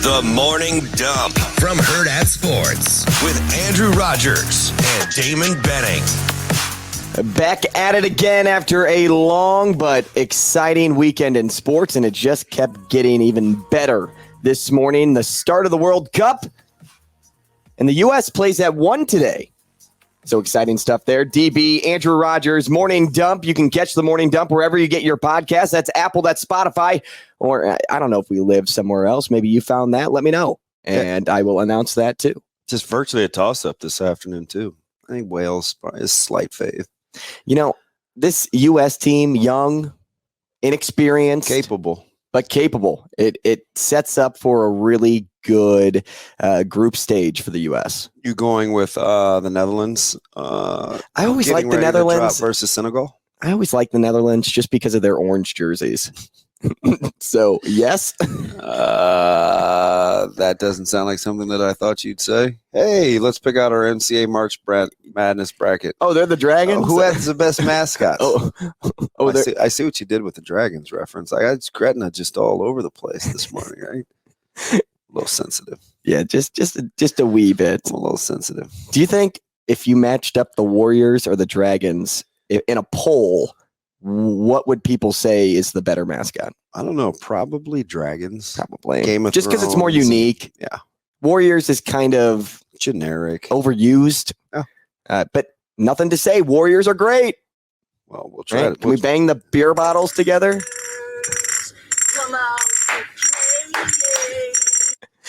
The Morning Dump from Hurrdat Sports with Andrew Rogers and Damon Benning. Back at it again after a long but exciting weekend in sports, and it just kept getting even better this morning. The start of the World Cup, and the U.S. plays at 1 today. So exciting stuff there. DB, Andrew Rogers, Morning Dump. You can catch the Morning Dump wherever you get your podcast. That's Apple, that's Spotify, or I don't know if we live somewhere else. Maybe you found that. Let me know, and I will announce that too. Just virtually a toss-up this afternoon too. I think Wales is slight fave. You know, this U.S. team, young, inexperienced, but capable. It sets up for a really good group stage for the U.S. You going with the Netherlands? I always like the Netherlands versus Senegal. I always like the Netherlands just because of their orange jerseys. So, yes. That doesn't sound like something that I thought you'd say. Hey, let's pick out our MCA March Madness bracket. Oh, they're the Dragons? Who has the best mascots? I see what you did with the Dragons reference. I got Gretna just all over the place this morning, right? A little sensitive. Yeah, just a wee bit. I'm a little sensitive. Do you think if you matched up the Warriors or the Dragons in a poll, what would people say is the better mascot? I don't know. Probably Dragons. Probably. Game of just because it's more Thrones. unique. Yeah. Warriors is kind of generic, overused. Yeah. But nothing to say. Warriors are great. Well, we'll try right? it. Can we bang the beer bottles together? Come out.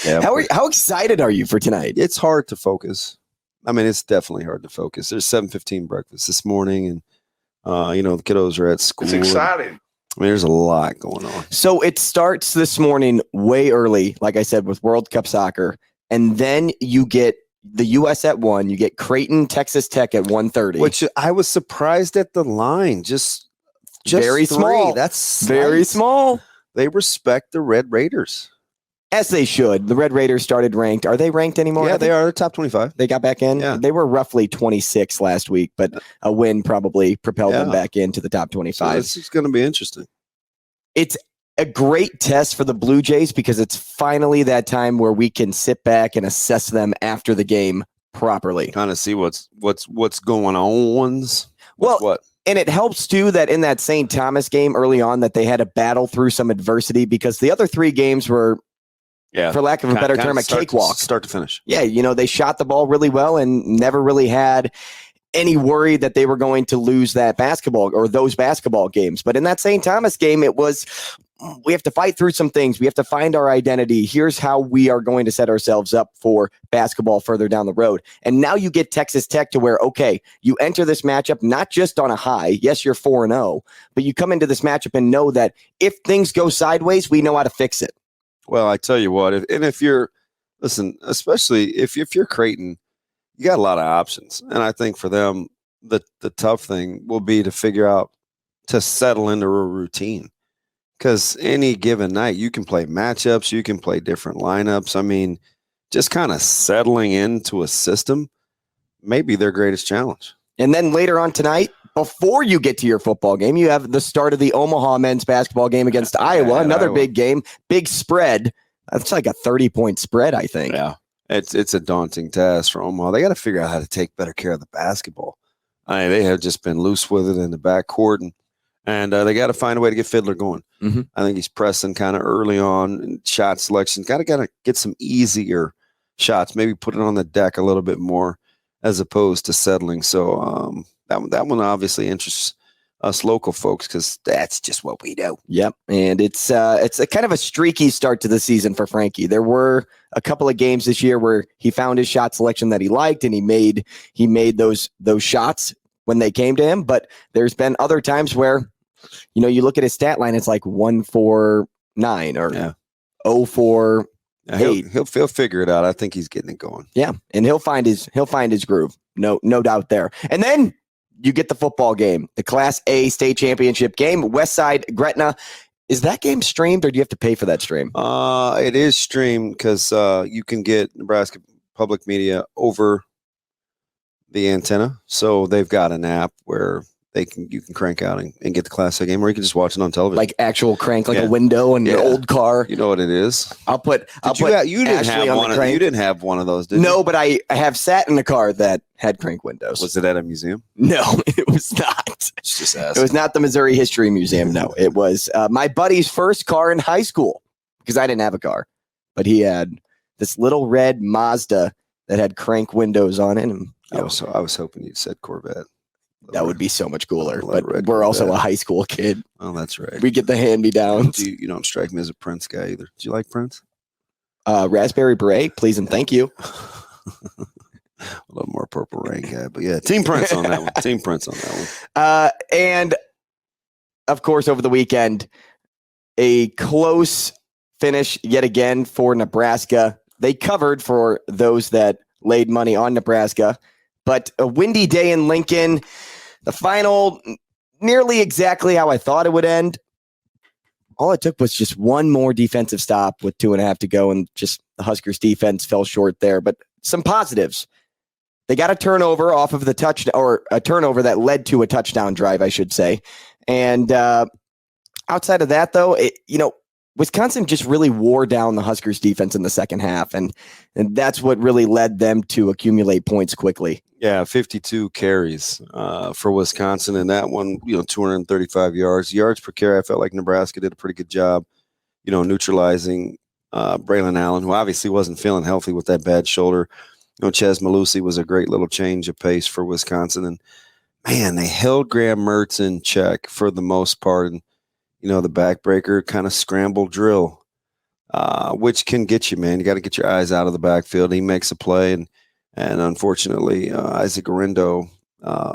Yeah, How excited are you for tonight? It's hard to focus. I mean, it's definitely hard to focus. There's 7:15 breakfast this morning, and the kiddos are at school. It's exciting. I mean, there's a lot going on. So it starts this morning way early, like I said, with World Cup soccer. And then you get the U.S. at 1. You get Creighton, Texas Tech at 1:30. Which I was surprised at the line. Just very 3. small. That's very slight. small. They respect the Red Raiders. As they should. The Red Raiders started ranked. Are they ranked anymore? Yeah, they are. They're top 25. They got back in? Yeah. They were roughly 26 last week, but a win probably propelled them back into the top 25. So this is going to be interesting. It's a great test for the Blue Jays because it's finally that time where we can sit back and assess them after the game properly. Kind of see what's going on. Well, and it helps too that in that St. Thomas game early on that they had to battle through some adversity because the other 3 games were, for lack of a better term, a cakewalk. Start to finish. Yeah, they shot the ball really well and never really had any worry that they were going to lose that basketball or those basketball games. But in that St. Thomas game, it was, we have to fight through some things. We have to find our identity. Here's how we are going to set ourselves up for basketball further down the road. And now you get Texas Tech to where, okay, you enter this matchup not just on a high. Yes, you're 4-0, but you come into this matchup and know that if things go sideways, we know how to fix it. Well, I tell you what, if you're, especially if you're Creighton, you got a lot of options. And I think for them, the tough thing will be to figure out to settle into a routine. Because any given night, you can play matchups, you can play different lineups. I mean, just kind of settling into a system may be their greatest challenge. And then later on tonight, before you get to your football game, you have the start of the Omaha men's basketball game against Iowa. Another big game, big spread. That's like a 30-point spread, I think. Yeah. It's a daunting task for Omaha. They got to figure out how to take better care of the basketball. They have just been loose with it in the backcourt, and they got to find a way to get Fiddler going. Mm-hmm. I think he's pressing kind of early on in shot selection. Got to get some easier shots, maybe put it on the deck a little bit more as opposed to settling. So that one obviously interests us local folks because that's just what we do. Yep, and it's a kind of a streaky start to the season for Frankie. There were a couple of games this year where he found his shot selection that he liked, and he made those shots when they came to him. But there's been other times where, you look at his stat line, it's like 1-4-9 or 0-4-8. He'll figure it out. I think he's getting it going. Yeah, and he'll find his groove. No doubt there. And then you get the football game, the Class A state championship game, Westside Gretna. Is that game streamed, or do you have to pay for that stream? It is streamed because you can get Nebraska Public Media over the antenna. So they've got an app where you can crank out and get the Class A game, or you can just watch it on television. Like actual crank, like Yeah. a window in an old car. You know what it is. I'll put You didn't Ashley on the crank. You didn't have one of those, did you? No, but I have sat in a car that had crank windows. Was it at a museum? No, it was not. It's just It asking. was not the Missouri History Museum. No, it was my buddy's first car in high school because I didn't have a car, but he had this little red Mazda that had crank windows on it. And I was hoping you said Corvette. that would be so much cooler. Little But red we're also a Corvette. high school kid. Oh, that's right. We get the hand-me-downs. You don't strike me as a Prince guy either. Do you like Prince? Raspberry Beret, please and thank you. A little more Purple Rain guy, but yeah, Team Prince on that one. Team Prince on that one. And of course, over the weekend, a close finish yet again for Nebraska. They covered for those that laid money on Nebraska, but a windy day in Lincoln. The final, nearly exactly how I thought it would end. All it took was just one more defensive stop with 2.5 to go, and just the Huskers defense fell short there. But some positives. They got a turnover off of the touchdown, or a turnover that led to a touchdown drive, I should say. And outside of that, though, Wisconsin just really wore down the Huskers defense in the second half. And that's what really led them to accumulate points quickly. Yeah, 52 carries for Wisconsin, and that one, 235 yards. Yards per carry, I felt like Nebraska did a pretty good job, neutralizing Braylon Allen, who obviously wasn't feeling healthy with that bad shoulder. Ches Malusi was a great little change of pace for Wisconsin. And, man, they held Graham Mertz in check for the most part. And, the backbreaker kind of scramble drill, which can get you, man. You got to get your eyes out of the backfield. He makes a play, and unfortunately, Isaac Orindo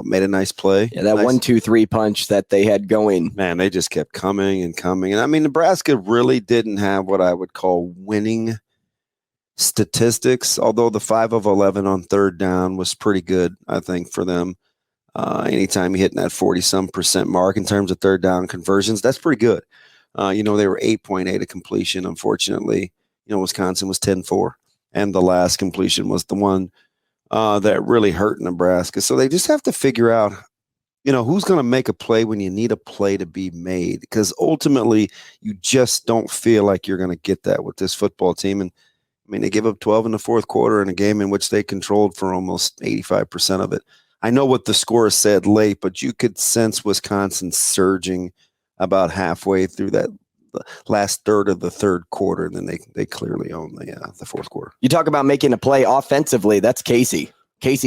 made a nice play. Yeah, that 1-2-3 punch that they had going. Man, they just kept coming and coming. And, I mean, Nebraska really didn't have what I would call winning statistics, although the 5 of 11 on third down was pretty good, I think, for them. Anytime you hitting that 40-some% mark in terms of third down conversions, that's pretty good. They were 8.8 of completion. Unfortunately, Wisconsin was 10-4, and the last completion was the one that really hurt Nebraska. So they just have to figure out, who's going to make a play when you need a play to be made, because ultimately you just don't feel like you're going to get that with this football team. And I mean, they gave up 12 in the fourth quarter in a game in which they controlled for almost 85% of it. I know what the score said late, but you could sense Wisconsin surging about halfway through that last third of the third quarter, and then they clearly owned the fourth quarter. You talk about making a play offensively. That's Casey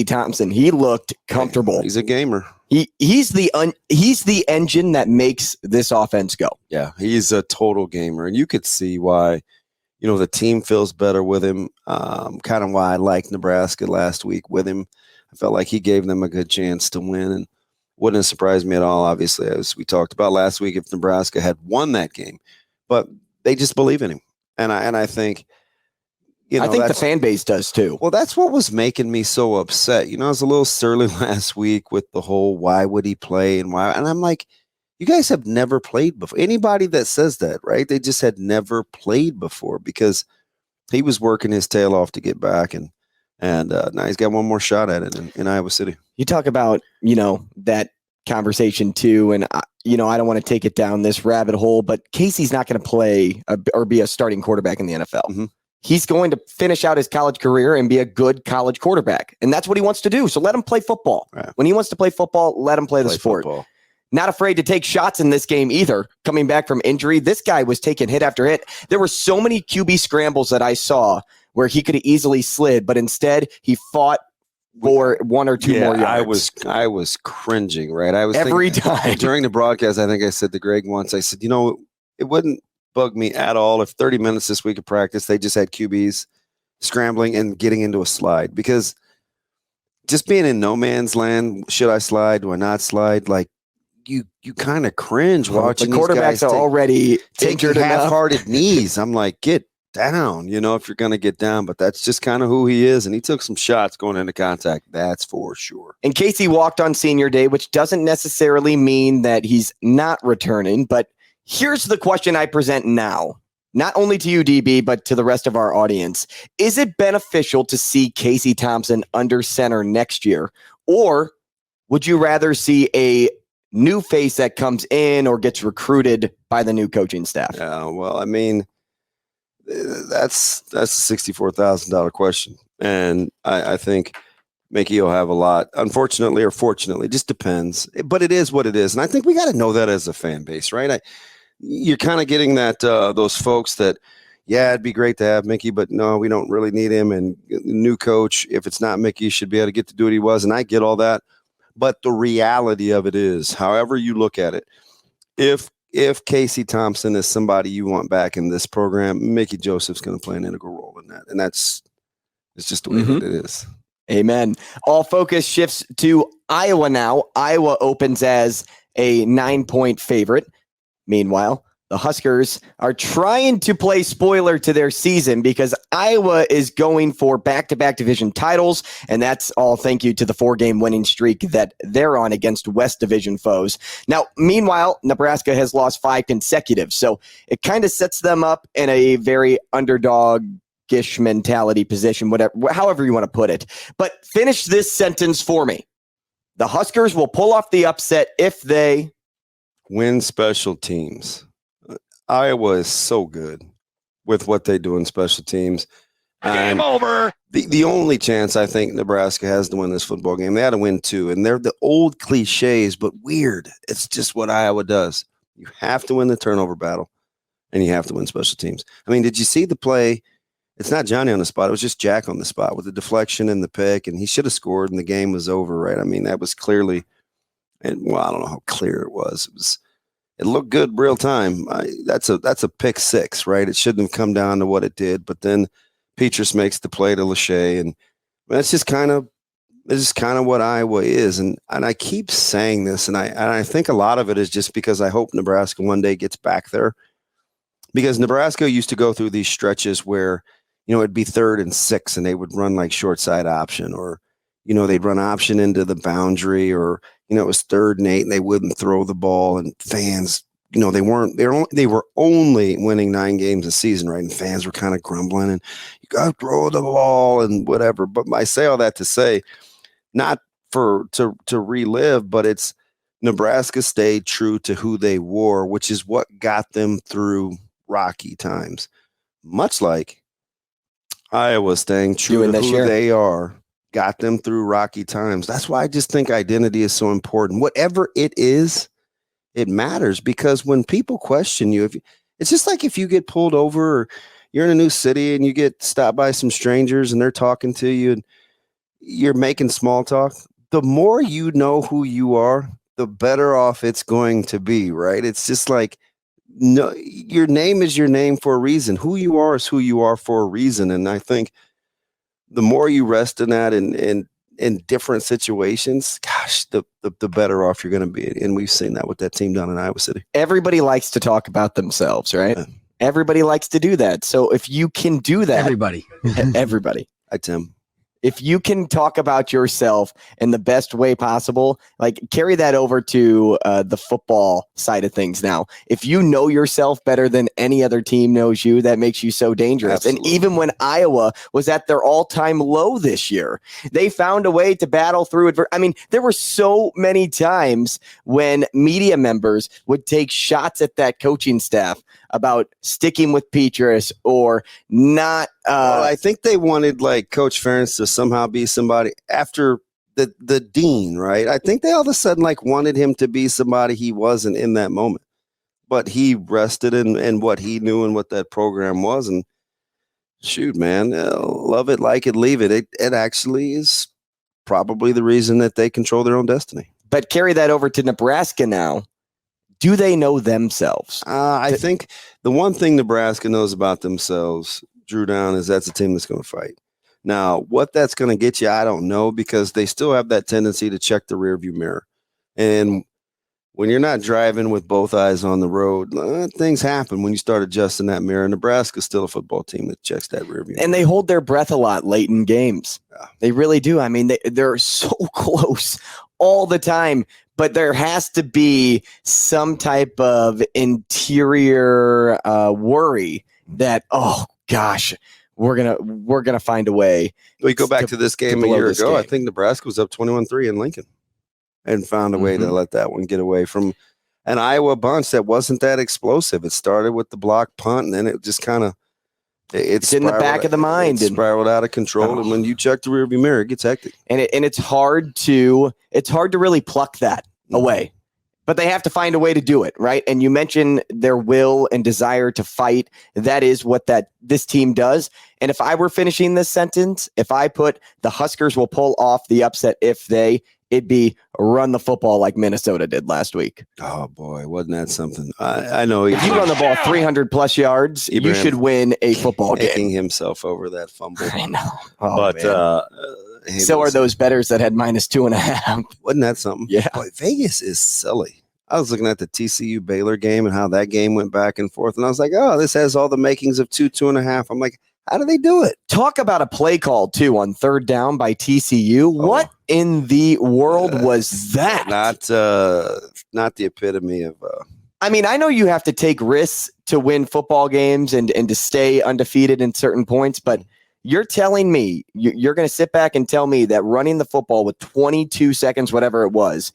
Thompson. He looked comfortable. He's a gamer. He's the engine that makes this offense go. Yeah, he's a total gamer, and you could see why. The team feels better with him. Kind of why I liked Nebraska last week with him. I felt like he gave them a good chance to win, and wouldn't have surprised me at all, obviously, as we talked about last week, if Nebraska had won that game. But they just believe in him. And I think, I think the fan base does too. Well, that's what was making me so upset. I was a little surly last week with the whole why would he play and why. And I'm like, you guys have never played before. Anybody that says that, right? They just had never played before, because he was working his tail off to get back. And now he's got one more shot at it in Iowa City. You talk about, that conversation too. And, I don't want to take it down this rabbit hole, but Casey's not going to play or be a starting quarterback in the NFL. Mm-hmm. He's going to finish out his college career and be a good college quarterback. And that's what he wants to do. So let him play football. Right. When he wants to play football, let him play the sport. Football. Not afraid to take shots in this game either. Coming back from injury, this guy was taking hit after hit. There were so many QB scrambles that I saw where he could have easily slid, but instead he fought for 1 or 2 more yards. I was cringing, right? I was every thinking, time during the broadcast. I think I said to Greg once, I said, it wouldn't bug me at all if 30 minutes this week of practice they just had QBs scrambling and getting into a slide, because just being in no man's land, should I slide? Do I not slide? Like, you kind of cringe watching the quarterbacks these guys are already taking half-hearted knees. I'm like, get down, if you're going to get down. But that's just kind of who he is, and he took some shots going into contact. That's for sure. And Casey walked on senior day, which doesn't necessarily mean that he's not returning. But here's the question I present now, not only to you, DB, but to the rest of our audience. Is it beneficial to see Casey Thompson under center next year, or would you rather see a new face that comes in or gets recruited by the new coaching staff? Yeah, well, I mean, that's a $64,000 question. And I think Mickey will have a lot, unfortunately or fortunately, just depends. But it is what it is. And I think we got to know that as a fan base, right? You're kind of getting that those folks that, yeah, it'd be great to have Mickey, but no, we don't really need him. And new coach, if it's not Mickey, should be able to get to do what he was. And I get all that. But the reality of it is, however you look at it, if Casey Thompson is somebody you want back in this program, Mickey Joseph's going to play an integral role in that. And it's just the way that it is. Amen. All focus shifts to Iowa now. Iowa opens as a 9-point favorite. Meanwhile, the Huskers are trying to play spoiler to their season because Iowa is going for back-to-back division titles, and that's all thank you to the 4-game winning streak that they're on against West Division foes. Now, meanwhile, Nebraska has lost 5 consecutive, so it kind of sets them up in a very underdog-ish mentality position, however you want to put it. But finish this sentence for me. The Huskers will pull off the upset if they win special teams. Iowa is so good with what they do in special teams. Game over. The only chance I think Nebraska has to win this football game, they had to win 2. And they're the old cliches, but weird. It's just what Iowa does. You have to win the turnover battle, and you have to win special teams. I mean, did you see the play? It's not Johnny on the spot. It was just Jack on the spot with the deflection and the pick, and he should have scored, and the game was over, right? I mean, that was clearly, and well, I don't know how clear it was. It looked good real time. That's a pick 6, right? It shouldn't have come down to what it did, but then Petrus makes the play to Lachey, and that's just kind of what Iowa is. And I keep saying this, and I think a lot of it is just because I hope Nebraska one day gets back there, because Nebraska used to go through these stretches where, it'd be 3rd and 6, and they would run like short side option, or they'd run option into the boundary, or it was 3rd and 8 and they wouldn't throw the ball, and fans, they were only winning 9 games a season, right? And fans were kind of grumbling, and you got to throw the ball and whatever. But I say all that to say, not to relive, but it's Nebraska stayed true to who they were, which is what got them through rocky times. Much like Iowa staying true to who they are, got them through rocky times. That's why I just think identity is so important. Whatever it is, it matters, because when people question you, it's just like if you get pulled over, or you're in a new city and you get stopped by some strangers and they're talking to you and you're making small talk. The more you know who you are, the better off it's going to be, right? It's just like, no, your name is your name for a reason. Who you are is who you are for a reason. And I think the more you rest in that in different situations, gosh, the better off you're going to be. And we've seen that with that team down in Iowa City. Everybody likes to talk about themselves, right? Yeah. Everybody likes to do that. So if you can do that, everybody, Hi, Tim. If you can talk about yourself in the best way possible, like carry that over to the football side of things now. If you know yourself better than any other team knows you, that makes you so dangerous. Absolutely. And even when Iowa was at their all-time low this year, they found a way to battle through it. I mean, there were so many times when media members would take shots at that coaching staff about sticking with Petrus or not. I think they wanted like Coach Ferentz to somehow be somebody after the dean, right? I think they all of a sudden like wanted him to be somebody he wasn't in that moment, but he rested in what he knew and what that program was. And shoot, man, love it, like it, leave it. It actually is probably the reason that they control their own destiny. But carry that over to Nebraska now. Do they know themselves? I think the one thing Nebraska knows about themselves, Drew Down, is that's a team that's going to fight. Now, what that's going to get you, I don't know, because they still have that tendency to check the rearview mirror. And when you're not driving with both eyes on the road, things happen when you start adjusting that mirror. Nebraska's still a football team that checks that rearview mirror. And they hold their breath a lot late in games. Yeah. They really do. I mean, they're so close all the time. But there has to be some type of interior worry that, oh gosh, we're gonna find a way. We go back to this game a year ago. I think Nebraska was up 21-3 in Lincoln. and found a way to let that one get away from an Iowa bunch that wasn't that explosive. It started with the block punt, and then it just kind of it's in the back of the mind. It spiraled out of control, and when you check the rearview mirror, it gets hectic. And it's hard to really pluck that away. But they have to find a way to do it, right? And you mentioned their will and desire to fight. That is what this team does. And if I were finishing this sentence, if I put the Huskers will pull off the upset it'd be run the football like Minnesota did last week. Oh, boy, wasn't that something? I know. If you run the ball 300-plus yards, you should win a football game. Taking himself over that fumble. I know. Oh, but so are those bettors that had -2.5. Wasn't that something? Yeah. Boy, Vegas is silly. I was looking at the TCU Baylor game and how that game went back and forth, and I was like, oh, this has all the makings of 2.5. I'm like, how do they do it? Talk about a play call, too, on third down by TCU. What in the world was that? Not the epitome of I mean, I know you have to take risks to win football games and to stay undefeated in certain points, but you're telling me, you're going to sit back and tell me that running the football with 22 seconds, whatever it was,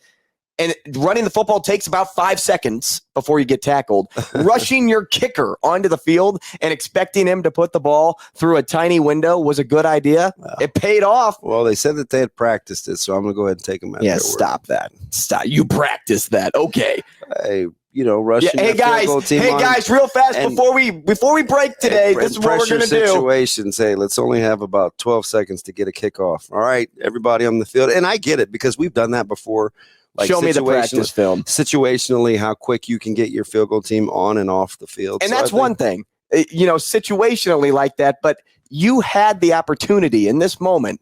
and running the football takes about 5 seconds before you get tackled, rushing your kicker onto the field and expecting him to put the ball through a tiny window was a good idea. Well, it paid off. Well, they said that they had practiced it, so I'm going to go ahead and take them at their word. Stop that. Stop. You practiced that. Okay. Hey, rushing Hey guys, real fast before we break today, this is what we're going to do. Situations, hey, let's only have about 12 seconds to get a kickoff. All right, everybody on the field. And I get it because we've done that before. Like show me the practice film. Situationally, how quick you can get your field goal team on and off the field. And that's one thing, situationally like that. But you had the opportunity in this moment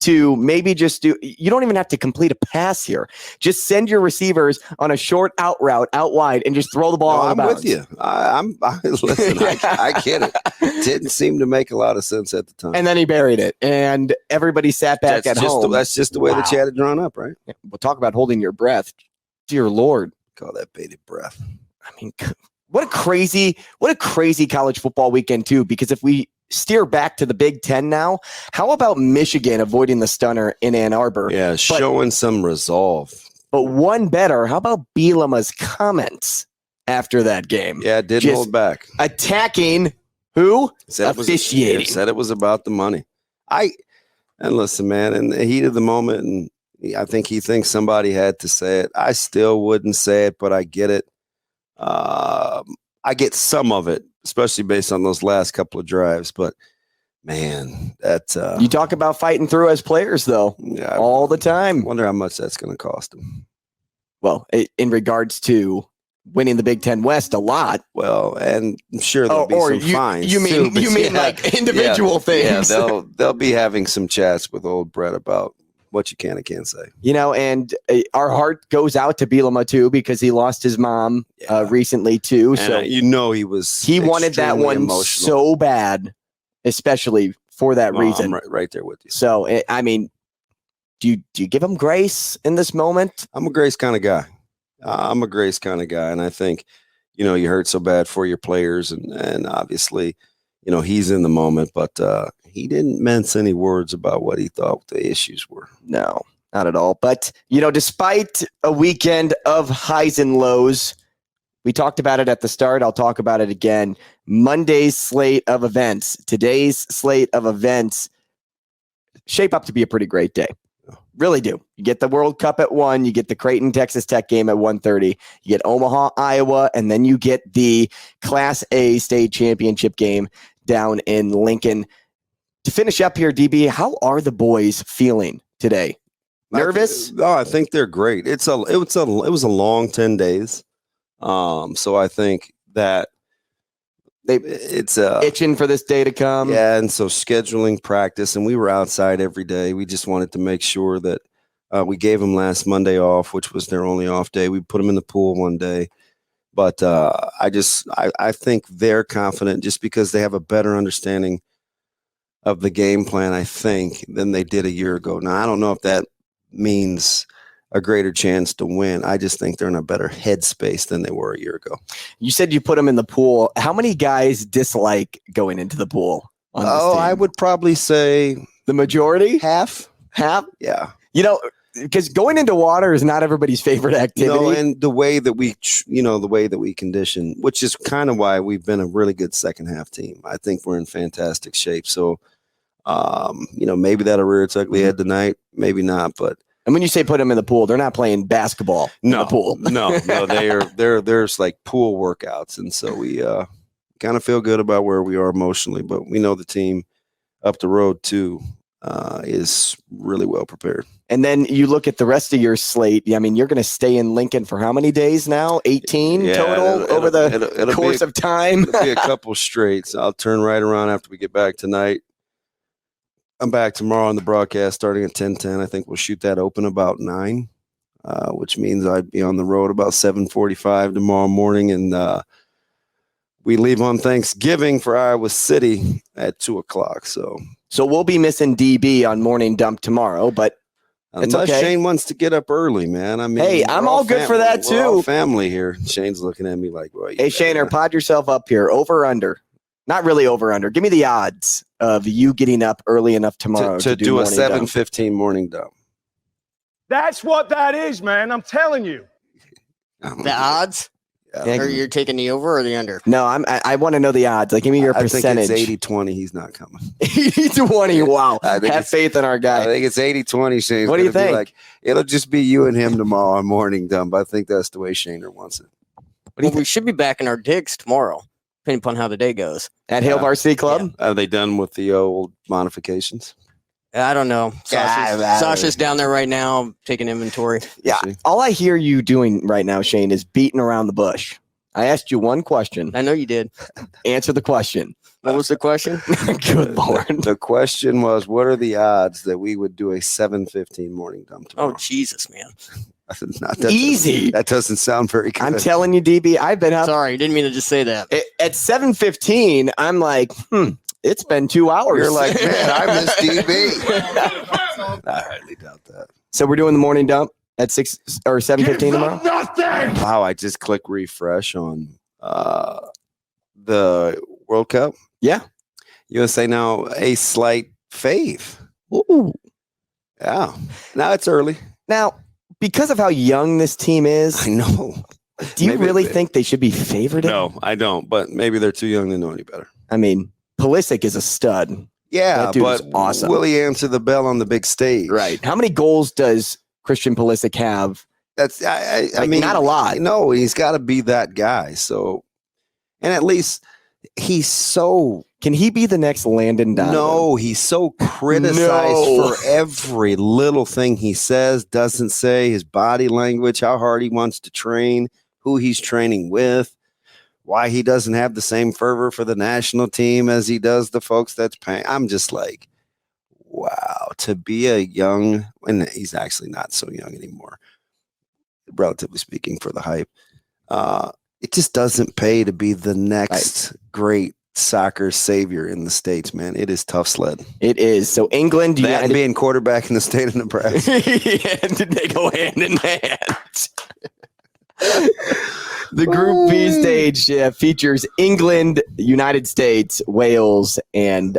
to maybe just you don't even have to complete a pass here. Just send your receivers on a short out route out wide and just throw the ball out of bounds. I'm with you. Listen, I get it. Didn't seem to make a lot of sense at the time. And then he buried it, and everybody sat back at home. That's just the way that you had it drawn up, right? Yeah. We'll talk about holding your breath. Dear Lord. Call that bated breath. I mean, what a crazy college football weekend, too, because if we steer back to the Big Ten now, how about Michigan avoiding the stunner in Ann Arbor? Yeah, showing some resolve. But one better, how about Bielema's comments after that game? Yeah, it didn't hold back. Attacking who? Officiating. Said it was about the money. And listen, man, in the heat of the moment, and I think he thinks somebody had to say it. I still wouldn't say it, but I get it. I get some of it, especially based on those last couple of drives. But man, that you talk about fighting through as players, though, all the time. I wonder how much that's going to cost them. Well, in regards to winning the Big Ten West, a lot. Well, and I'm sure there'll be some fines. You mean like individual things? Yeah, they'll be having some chats with old Brett about what you can and can't say. And our heart goes out to Bielema too, because he lost his mom recently too. And so he wanted that one emotional. So bad, especially for that reason. I'm right there with you. So I mean, do you give him grace in this moment? I'm a grace kind of guy. And I think you hurt so bad for your players, and obviously he's in the moment, but he didn't mince any words about what he thought the issues were. No, not at all. But, despite a weekend of highs and lows, we talked about it at the start. I'll talk about it again. Monday's slate of events, today's slate of events shape up to be a pretty great day. Really do. You get the World Cup at 1, you get the Creighton Texas Tech game at 1:30, you get Omaha, Iowa, and then you get the Class A state championship game down in Lincoln. To finish up here, DB, how are the boys feeling today? Nervous? I think they're great. It was a long 10 days. So I think that it's itching for this day to come. Yeah, and so scheduling practice, and we were outside every day. We just wanted to make sure that we gave them last Monday off, which was their only off day. We put them in the pool one day. But I think they're confident just because they have a better understanding of the game plan, I think, than they did a year ago. Now, I don't know if that means a greater chance to win. I just think they're in a better headspace than they were a year ago. You said you put them in the pool. How many guys dislike going into the pool on this team? I would probably say the majority? Half? Half? Yeah. because going into water is not everybody's favorite activity. No, and the way that we condition, which is kind of why we've been a really good second half team. I think we're in fantastic shape. So, maybe that'll rear its ugly head tonight, maybe not. But and when you say put them in the pool, they're not playing basketball in the pool. no, there's like pool workouts, and so we kind of feel good about where we are emotionally. But we know the team up the road too is really well prepared. And then you look at the rest of your slate. I mean, you're going to stay in Lincoln for how many days now? 18 total over the course of time? It'll be a couple straights. I'll turn right around after we get back tonight. I'm back tomorrow on the broadcast starting at 10:10. I think we'll shoot that open about 9, which means I'd be on the road about 7:45 tomorrow morning. And we leave on Thanksgiving for Iowa City at 2:00. So we'll be missing DB on Morning Dump tomorrow, but it's unless okay. Shane wants to get up early, man. I mean, hey, I'm all good for that too. We're all family here. Shane's looking at me like, well, hey, Shane, pod yourself up here. Over or under? Not really over under. Give me the odds of you getting up early enough tomorrow to do a 7:15 morning dump. That's what that is, man. I'm telling you. The odds? Yeah. Or you're taking the over or the under? No, I want to know the odds. Like, give me your percentage. I think it's 80-20. He's not coming. 80-20. Wow. Have faith in our guy. I think it's 80-20. Shane's what do you think? Like, it'll just be you and him tomorrow on morning dump. I think that's the way Shaner wants it. We should be back in our digs tomorrow, depending upon how the day goes. At Hale Varsity Club? Are they done with the old modifications? I don't know. Sasha's down there right now taking inventory. Yeah. All I hear you doing right now, Shane, is beating around the bush. I asked you one question. I know you did. Answer the question. What was the question? Good Lord. The question was, what are the odds that we would do a 7:15 morning dump tomorrow? Oh, Jesus, man. Easy. That doesn't sound very good. I'm telling you, DB, I've been up. Sorry, didn't mean to just say that. At 7:15, I'm like, it's been 2 hours. You're like, man, I miss DB. I highly doubt that. So we're doing the morning dump at 6 or 7:15 tomorrow? Nothing. Wow, I just click refresh on the World Cup. Yeah. USA now a slight fave. Ooh. Yeah. Now it's early. Now, because of how young this team is, I know. Do you really think they should be favored? No, I don't. But maybe they're too young to know any better. I mean, Pulisic is a stud. Yeah, that dude but is awesome. Will he answer the bell on the big stage? Right. How many goals does Christian Pulisic have? That's I mean, not a lot. No, he's got to be that guy. So, and at least he's so. Can he be the next Landon Donovan? No, he's so criticized for every little thing he says, doesn't say, his body language, how hard he wants to train, who he's training with, why he doesn't have the same fervor for the national team as he does the folks that's paying. I'm just like, wow, to be a young, and he's actually not so young anymore, relatively speaking, for the hype. It just doesn't pay to be the next great soccer savior in the States, man. It is tough sled. It is. So England, United, being quarterback in the state of Nebraska. Yeah, they go hand in hand. The Group B stage features England, United States, Wales, and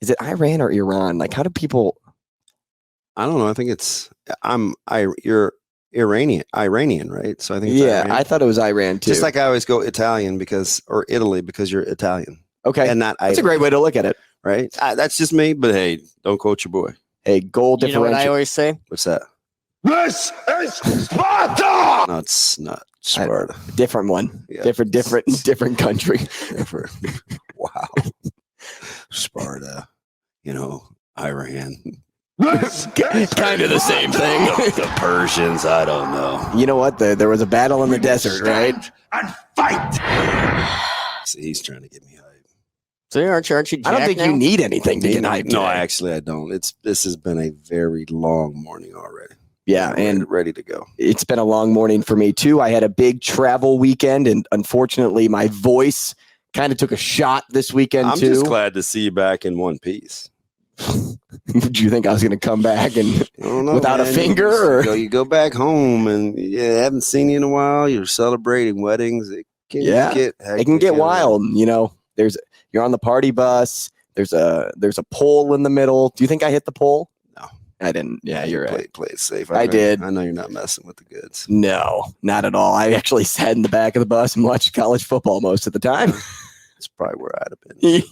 is it Iran or Iran? Like, how do people? I don't know. I think it's you're Iranian, right? So I think it's Iran. I thought it was Iran too. Just like I always go Italian or Italy because you're Italian. Okay, and not that's a great way to look at it, right? That's just me. But hey, don't quote your boy. Hey, goal differential. You know what I always say? What's that? This is Sparta. No, it's not Sparta. Different one. Yeah. Different country. Wow. Sparta. Iran. Kind of the same thing. The Persians, I don't know. You know what? There was a battle in the desert, right? And fight. See, he's trying to get me hyped. So aren't you I don't think you need anything to get hyped. No, I don't. This has been a very long morning already. Yeah, and ready to go. It's been a long morning for me too. I had a big travel weekend, and unfortunately, my voice kind of took a shot this weekend too. I'm just glad to see you back in one piece. Did you think I was going to come back and without a finger? Or? You go back home and haven't seen you in a while. You're celebrating weddings. It can get wild. You're on the party bus. There's a pole in the middle. Do you think I hit the pole? No. I didn't. Yeah, you're right. Play it safe. I did. I know you're not messing with the goods. No, not at all. I actually sat in the back of the bus and watched college football most of the time. That's probably where I'd have been.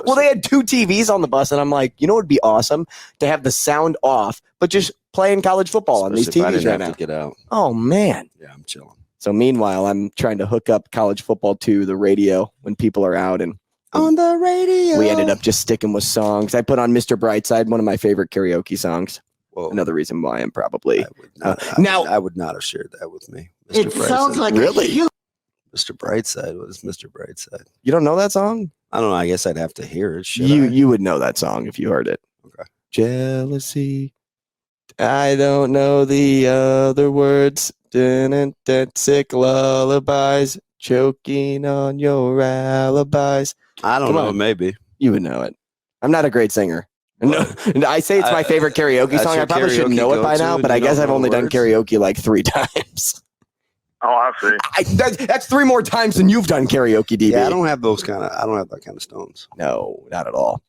Well, they had 2 TVs on the bus, and I'm like, you know what would be awesome? To have the sound off, but just playing college football on these Especially if I TVs didn't right have now. to get out. Oh, man. Yeah, I'm chilling. So meanwhile, I'm trying to hook up college football to the radio when people are out, and On the radio. we ended up just sticking with songs. I put on Mr. Brightside, one of my favorite karaoke songs. Whoa. Another reason why I'm probably I would not have shared that with me. Mr. It sounds like Really? Mr. Brightside. What is Mr. Brightside? You don't know that song? I don't know. I guess I'd have to hear it. Should You I? you would know that song if you heard it. Okay. Jealousy. I don't know the other words. Sick lullabies. Choking on your alibis. I don't Come know. on. Maybe. You would know it. I'm not a great singer. No, I say it's my favorite karaoke That's song. your I probably should karaoke know it by go-to now, and but you I guess don't I've know only the done words? karaoke like 3 times. Oh, I see. That's 3 more times than you've done karaoke, DB. Yeah, I don't have those kind of. I don't have that kind of stones. No, not at all.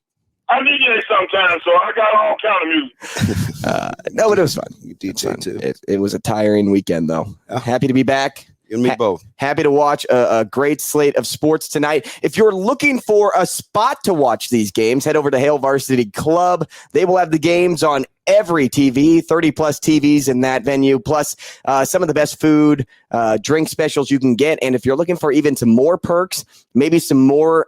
I DJ sometimes, so I got all kind of music. No, but it was fun. You It was DJ fun. too. It was a tiring weekend, though. Yeah. Happy to be back. You and me both. Happy to watch a great slate of sports tonight. If you're looking for a spot to watch these games, head over to Hale Varsity Club. They will have the games on every TV, 30-plus TVs in that venue, plus some of the best food, drink specials you can get. And if you're looking for even some more perks, maybe some more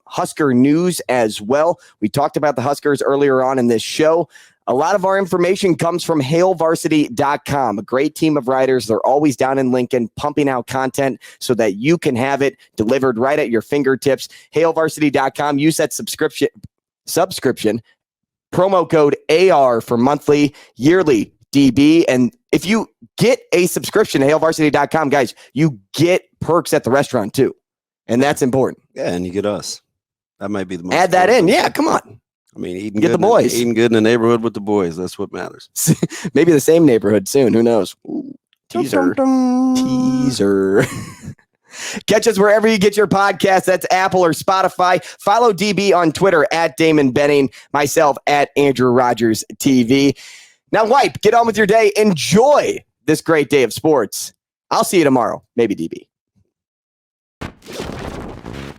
Husker news as well. We talked about the Huskers earlier on in this show. A lot of our information comes from HaleVarsity.com, a great team of writers. They're always down in Lincoln pumping out content so that you can have it delivered right at your fingertips. HaleVarsity.com. Use that subscription, promo code AR for monthly, yearly DB. And if you get a subscription to HaleVarsity.com, guys, you get perks at the restaurant too. And that's important. Yeah, and you get us. That might be the most. Add that in. important. Yeah, come on. I mean, eating Get good the boys. eating good in the neighborhood with the boys. That's what matters. Maybe the same neighborhood soon. Who knows? Ooh, teaser. Teaser. Catch us wherever you get your podcast. That's Apple or Spotify. Follow DB on Twitter at Damon Benning, myself at Andrew Rogers TV. Now, wipe, get on with your day. Enjoy this great day of sports. I'll see you tomorrow. Maybe DB.